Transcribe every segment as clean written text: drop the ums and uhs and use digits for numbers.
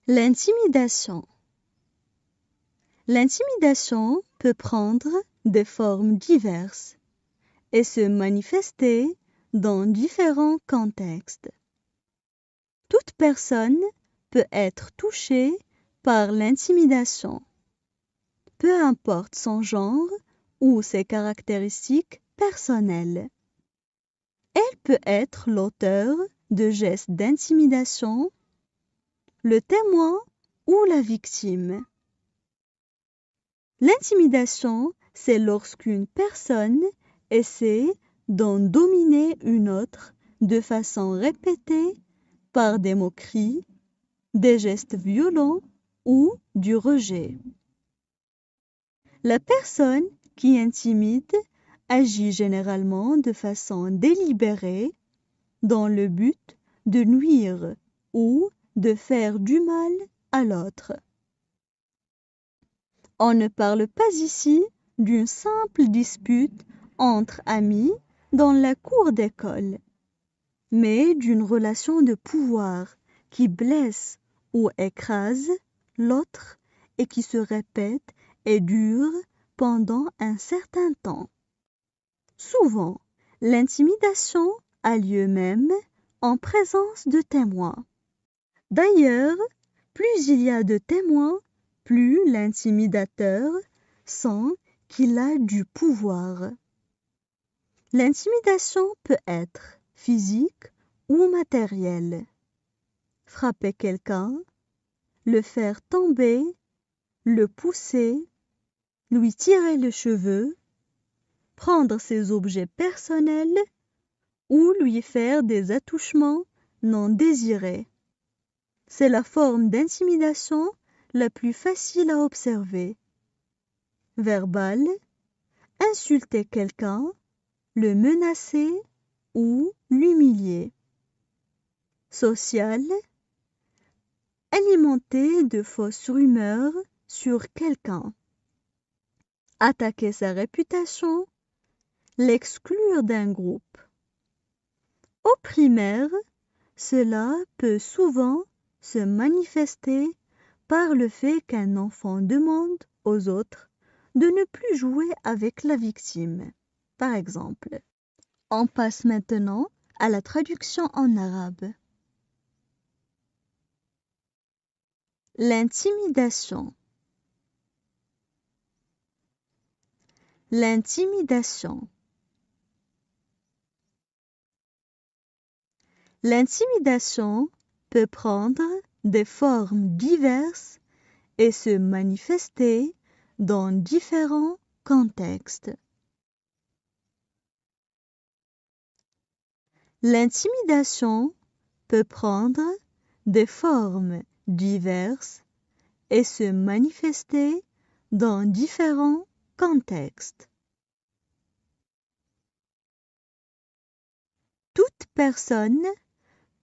L'intimidation. L'intimidation peut prendre des formes diverses et se manifester dans différents contextes. Toute personne peut être touchée par l'intimidation, peu importe son genre ou ses caractéristiques personnelles. Elle peut être l'auteur de gestes d'intimidation, le témoin ou la victime. L'intimidation, c'est lorsqu'une personne essaie d'en dominer une autre de façon répétée par des moqueries, des gestes violents ou du rejet. La personne qui intimide agit généralement de façon délibérée dans le but de nuire ou de faire du mal à l'autre. On ne parle pas ici d'une simple dispute entre amis dans la cour d'école, mais d'une relation de pouvoir qui blesse ou écrase l'autre et qui se répète et dure pendant un certain temps. Souvent, l'intimidation a lieu même en présence de témoins. D'ailleurs, plus il y a de témoins, plus l'intimidateur sent qu'il a du pouvoir. L'intimidation peut être physique ou matérielle. Frapper quelqu'un, le faire tomber, le pousser, lui tirer les cheveux, prendre ses objets personnels ou lui faire des attouchements non désirés. C'est la forme d'intimidation la plus facile à observer. Verbale, insulter quelqu'un, le menacer ou l'humilier. Sociale, alimenter de fausses rumeurs sur quelqu'un. Attaquer sa réputation, l'exclure d'un groupe. Au primaire, cela peut souvent se manifester par le fait qu'un enfant demande aux autres de ne plus jouer avec la victime. Par exemple, on passe maintenant à la traduction en arabe. L'intimidation. L'intimidation. L'intimidation peut prendre des formes diverses et se manifester dans différents contextes. L'intimidation peut prendre des formes diverses et se manifester dans différents contextes. Toute personne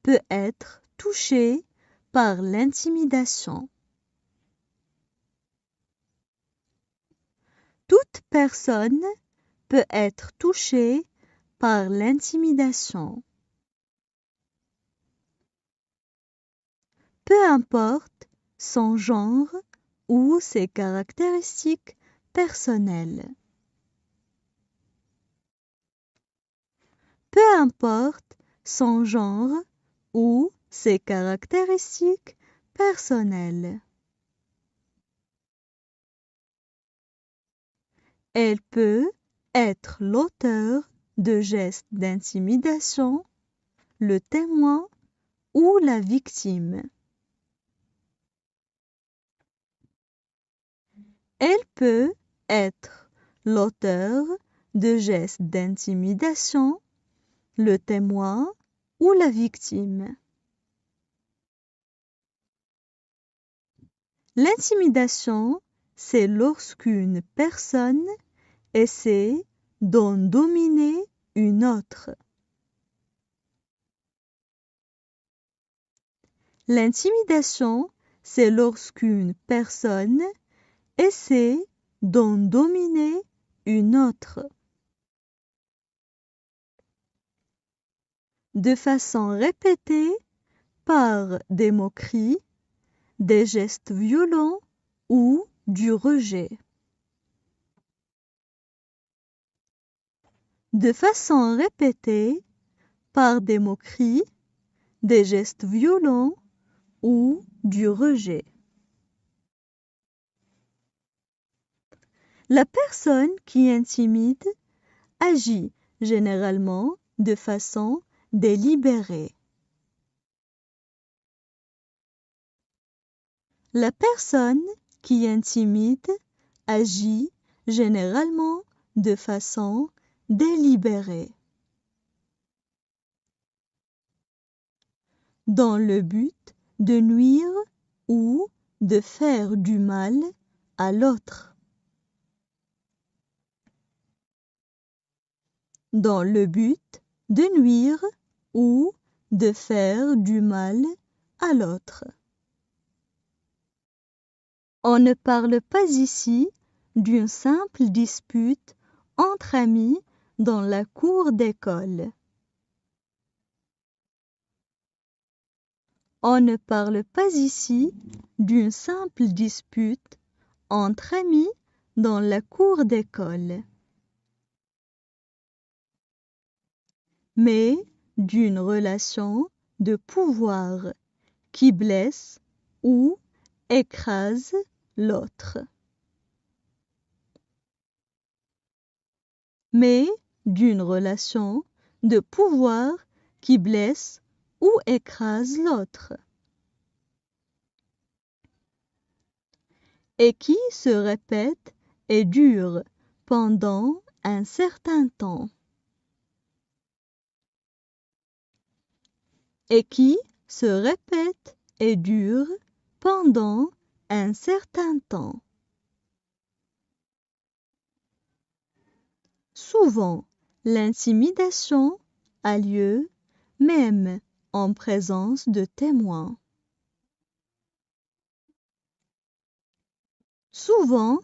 peut être touchée par l'intimidation. Toute personne peut être touchée par l'intimidation. Peu importe son genre ou ses caractéristiques personnelles. Peu importe son genre ou ses caractéristiques personnelles. Elle peut être l'auteur de gestes d'intimidation, le témoin ou la victime. Elle peut être l'auteur de gestes d'intimidation, le témoin ou la victime. L'intimidation, c'est lorsqu'une personne essaie d'en dominer une autre. L'intimidation, c'est lorsqu'une personne essaie d'en dominer une autre. De façon répétée par des moqueries, des gestes violents ou du rejet. De façon répétée, par des moqueries, des gestes violents ou du rejet. La personne qui intimide agit généralement de façon délibérée. La personne qui intimide agit généralement de façon délibérée. Dans le but de nuire ou de faire du mal à l'autre. Dans le but de nuire ou de faire du mal à l'autre. On ne parle pas ici d'une simple dispute entre amis dans la cour d'école. On ne parle pas ici d'une simple dispute entre amis dans la cour d'école, mais d'une relation de pouvoir qui blesse ou écrase l'autre. Mais d'une relation de pouvoir qui blesse ou écrase l'autre. Et qui se répète et dure pendant un certain temps. Et qui se répète et dure pendant un certain temps. Souvent, l'intimidation a lieu même en présence de témoins. Souvent,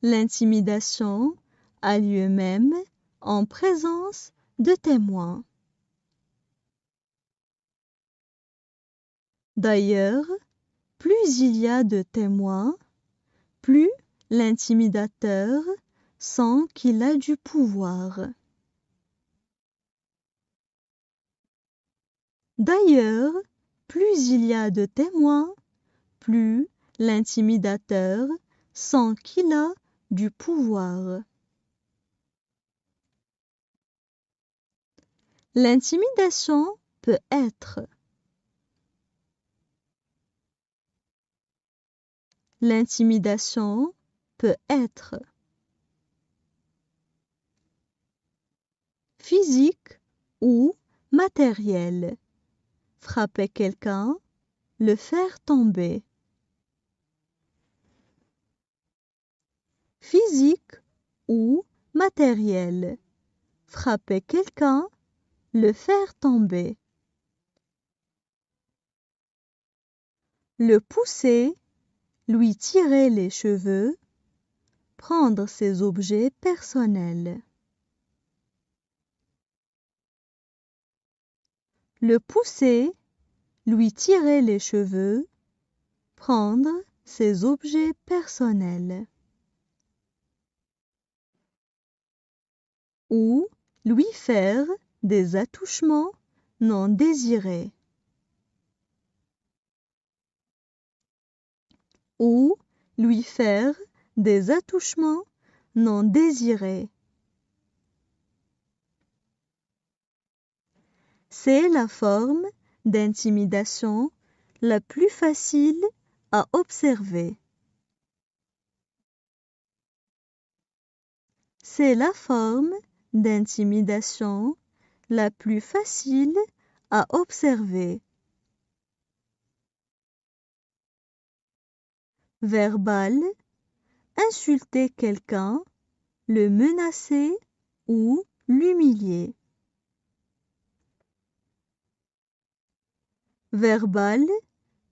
l'intimidation a lieu même en présence de témoins. D'ailleurs, plus il y a de témoins, plus l'intimidateur sent qu'il a du pouvoir. D'ailleurs, plus il y a de témoins, plus l'intimidateur sent qu'il a du pouvoir. L'intimidation peut être L'intimidation peut être physique ou matérielle. Frapper quelqu'un, le faire tomber. Physique ou matérielle. Frapper quelqu'un, le faire tomber. Le pousser, lui tirer les cheveux, prendre ses objets personnels. Le pousser, lui tirer les cheveux, prendre ses objets personnels. Ou lui faire des attouchements non désirés. Ou lui faire des attouchements non désirés. C'est la forme d'intimidation la plus facile à observer. C'est la forme d'intimidation la plus facile à observer. Verbal, insulter quelqu'un, le menacer ou l'humilier. Verbal,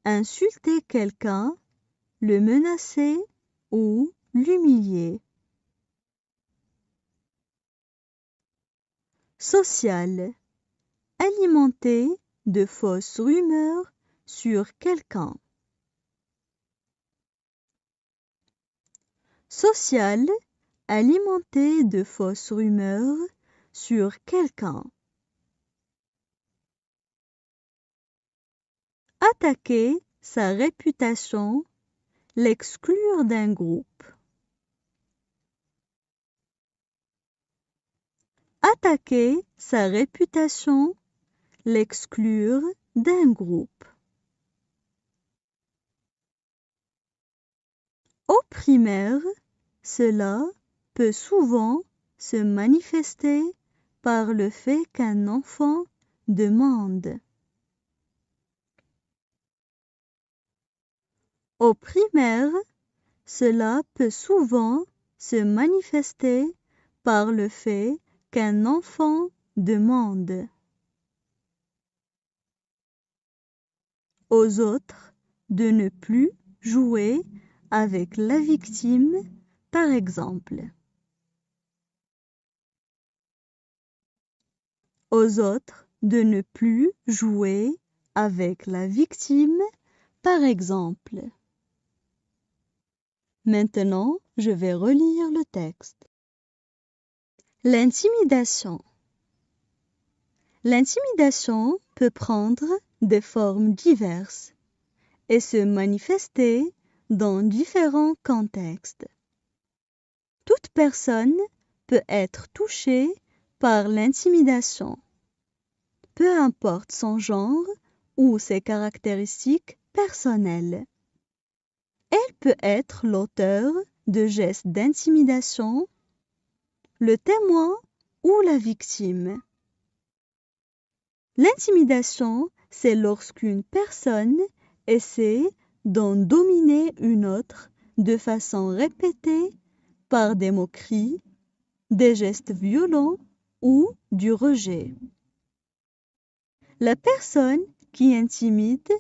insulter quelqu'un, le menacer ou l'humilier. Social, alimenter de fausses rumeurs sur quelqu'un. Social, alimenter de fausses rumeurs sur quelqu'un. Attaquer sa réputation, l'exclure d'un groupe. Attaquer sa réputation, l'exclure d'un groupe. Au primaire, cela peut souvent se manifester par le fait qu'un enfant demande. Au primaire, cela peut souvent se manifester par le fait qu'un enfant demande. Aux autres de ne plus jouer avec la victime, par exemple. Aux autres de ne plus jouer avec la victime, par exemple. Maintenant, je vais relire le texte. L'intimidation. L'intimidation peut prendre des formes diverses et se manifester dans différents contextes. Toute personne peut être touchée par l'intimidation, peu importe son genre ou ses caractéristiques personnelles. Elle peut être l'auteur de gestes d'intimidation, le témoin ou la victime. L'intimidation, c'est lorsqu'une personne essaie d'en dominer une autre de façon répétée par des moqueries, des gestes violents ou du rejet. La personne qui intimide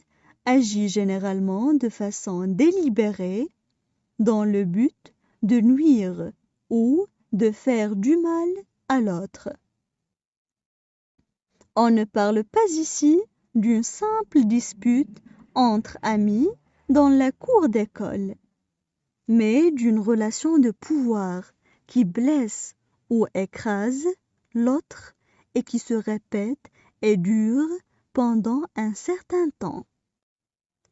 agit généralement de façon délibérée dans le but de nuire ou de faire du mal à l'autre. On ne parle pas ici d'une simple dispute entre amis dans la cour d'école, mais d'une relation de pouvoir qui blesse ou écrase l'autre et qui se répète et dure pendant un certain temps.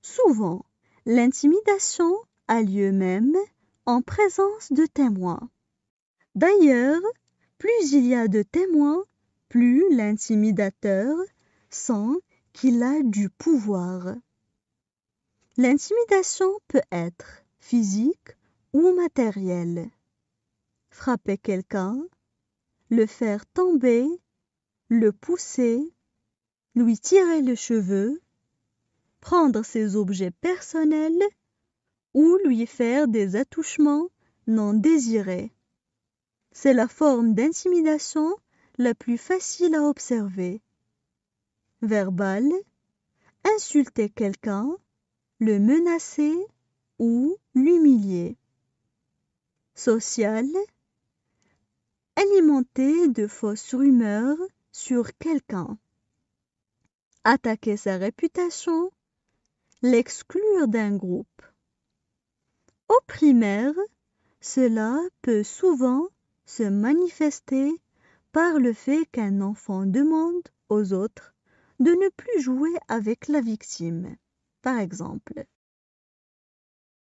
Souvent, l'intimidation a lieu même en présence de témoins. D'ailleurs, plus il y a de témoins, plus l'intimidateur sent qu'il a du pouvoir. L'intimidation peut être physique ou matérielle. Frapper quelqu'un, le faire tomber, le pousser, lui tirer les cheveux, prendre ses objets personnels ou lui faire des attouchements non désirés. C'est la forme d'intimidation la plus facile à observer. Verbale, insulter quelqu'un, le menacer ou l'humilier. Sociale, alimenter de fausses rumeurs sur quelqu'un. Attaquer sa réputation, l'exclure d'un groupe. Au primaire, cela peut souvent se manifester par le fait qu'un enfant demande aux autres de ne plus jouer avec la victime, par exemple.